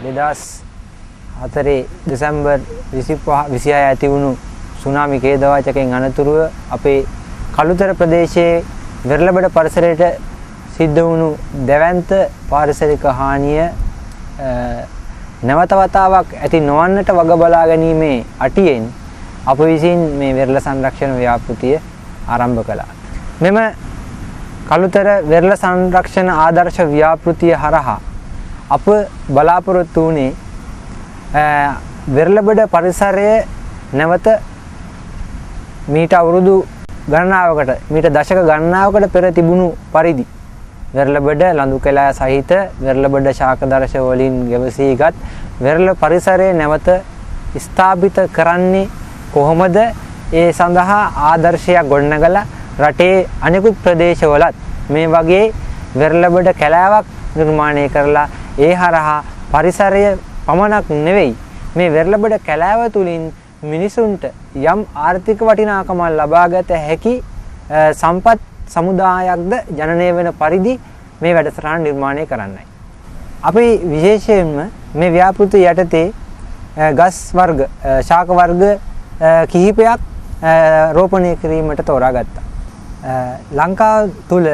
2004 දෙසැම්බර් 26 ඇති වුණු සුනාමි ඛේදවාචකයෙන් අනතුරුව අපේ කළුතර ප්‍රදේශයේ වෙරළබඩ පරිසරයට සිද්ධ වුණු දැවැන්ත පාරිසරික හානිය නැවත වතාවක් ඇති නොවන්නට වග බලා ගැනීමේ අටියෙන් අප විසින් මේ වෙරළ සංරක්ෂණ ව්‍යාපෘතිය ආරම්භ කළා. මෙම කළුතර වෙරළ සංරක්ෂණ ආදර්ශ ව්‍යාපෘතිය හරහා අප බලාපොරොත්තු වුණේ වෙරළබඩ පරිසරය නැවත මීට අවුරුදු ගණනාවකට මීට දශක ගණනාවකට පෙර තිබුණු පරිදි වෙරළබඩ ලඳු කැලෑ සහිත වෙරළබඩ ශාකදර්ශ වලින් ගැවසීගත් වෙරළ පරිසරය නැවත ස්ථාපිත කරන්නේ කොහොමද? ඒ සඳහා ආදර්ශයක් ගොඩනගලා රටේ අනෙකුත් ප්‍රදේශවලත් මේ වගේ වෙරළබඩ කැලෑවක් නිර්මාණය කරලා ඒ හරහා පරිසරය පමණක් නෙවෙයි මේ වෙරළබඩ කැලෑව තුලින් මිනිසුන්ට යම් ආර්ථික වටිනාකමක් ලබාගත හැකි සම්පත් සමුදායක්ද ජනනය වෙන පරිදි මේ වැඩසටහන නිර්මාණය කරන්නයි. අපි විශේෂයෙන්ම මේ ව්‍යාපෘතිය යටතේ ගස් වර්ග, ශාක වර්ග කිහිපයක් රෝපණය කිරීමට තෝරාගත්තා. ලංකාව තුල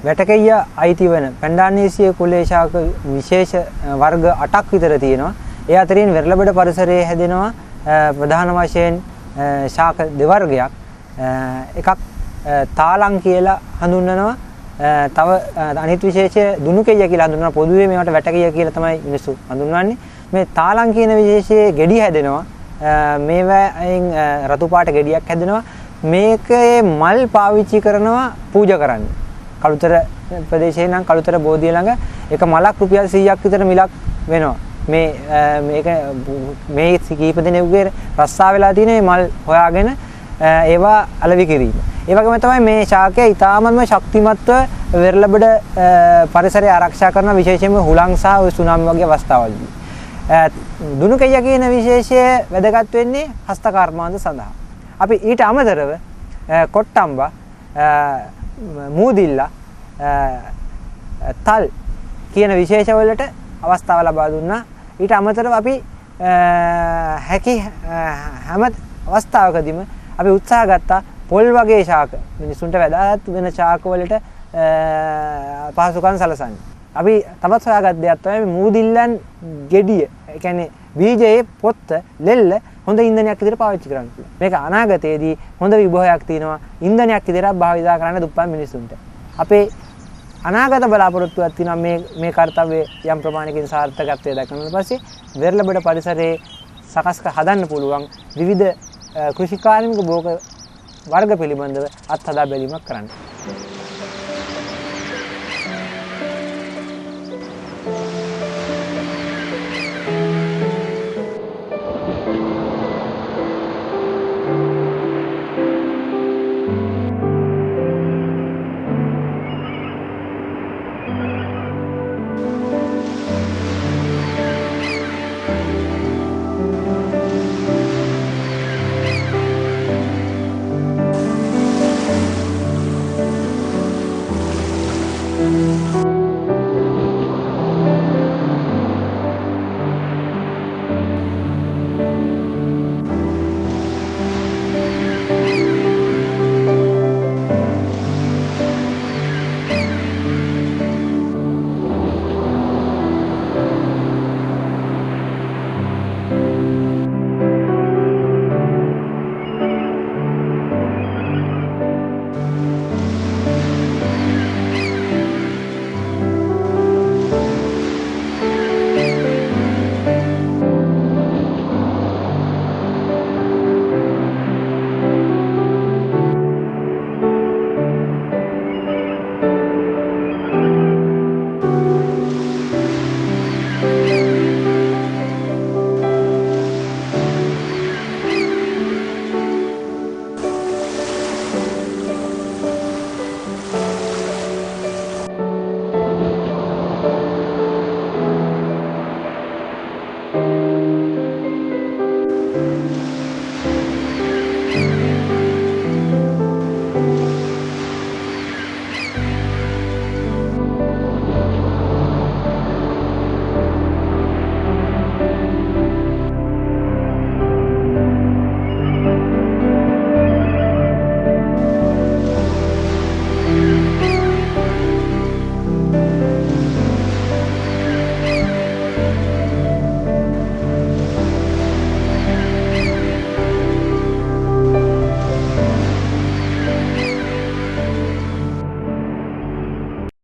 වැටකෙය අයිති වෙන පැන්ඩානීසිය කුලේ ශාක විශේෂ වර්ග 8ක් විතර තියෙනවා. ඒ අතරින් වෙරළබඩ පරිසරයේ හැදෙනවා ප්‍රධාන වශයෙන් ශාක දෙවර්ගයක්. එකක් තාලං කියලා හඳුන්වනවා. තව අනිත් විශේෂය දුනුකෙය කියලා හඳුන්වනවා. පොදුවේ මේවට වැටකෙය කියලා තමයි මිනිස්සු හඳුන්වන්නේ. මේ තාලං කියන විශේෂයේ ගෙඩි හැදෙනවා. මේවායින් රතු පාට ගෙඩියක් හැදෙනවා. මේකේ මල් පාවිච්චි කරනවා පූජා කරන්න. කළුතර ප්‍රදේශයේ නම් කළුතර බෝධිය ළඟ එක මලක් රුපියල් 100ක් විතර මිලක් වෙනවා. මේක මේ කීප දෙනෙකුගේ රස්සා වෙලා තියෙන මල් හොයාගෙන ඒවා අලෙවි කිරීම. ඒ වගේම තමයි මේ ශාකය ඊටාමත්ම ශක්තිමත්ව වෙරළබඩ පරිසරය ආරක්ෂා කරන විශේෂයෙන්ම හුලං සහ සුනාමි වගේ අවස්ථාවලදී. දුනුකෙය කියන විශේෂය වැදගත් වෙන්නේ හස්ත කර්මාන්ත සඳහා. අපි ඊට අමතරව කොට්ටම්බා, මූදිල්ලා, තල් කියන විශේෂවලට අවස්ථාව ලබා දුන්නා. ඊට අමතරව අපි හැකි හැම අවස්ථාවකදීම අපි උත්සාහ ගත්තා පොල් වගේ ශාක මිනිසුන්ට වැදගත් වෙන ශාක වලට පහසුකම් සලසන්නේ. අපි තවත් හොයාගත් දෙයක් තමයි මූදිල්ලන් ගෙඩිය. ඒ කියන්නේ බීජයේ පොත්ත ලෙල්ල හොඳ ඉන්ධනයක් විදිහට පාවිච්චි කරන්න පුළුවන්. මේක අනාගතයේදී හොඳ විභවයක් තියෙනවා. ඉන්ධනයක් විදිහට භාවිතා කරන්න දුප්පත් මිනිසුන්ට. අපේ අනාගත බලාපොරොත්තුවක් තියෙනවා මේ කාර්යය යම් ප්‍රමාණයකින් සාර්ථකත්වයට දක්වන පස්සේ වෙරළබඩ පරිසරයේ සකස් කර හදන්න පුළුවන් විවිධ කෘෂිකාර්මික භෝග වර්ග පිළිබඳව අත්හදා බැලීමක් කරන්න.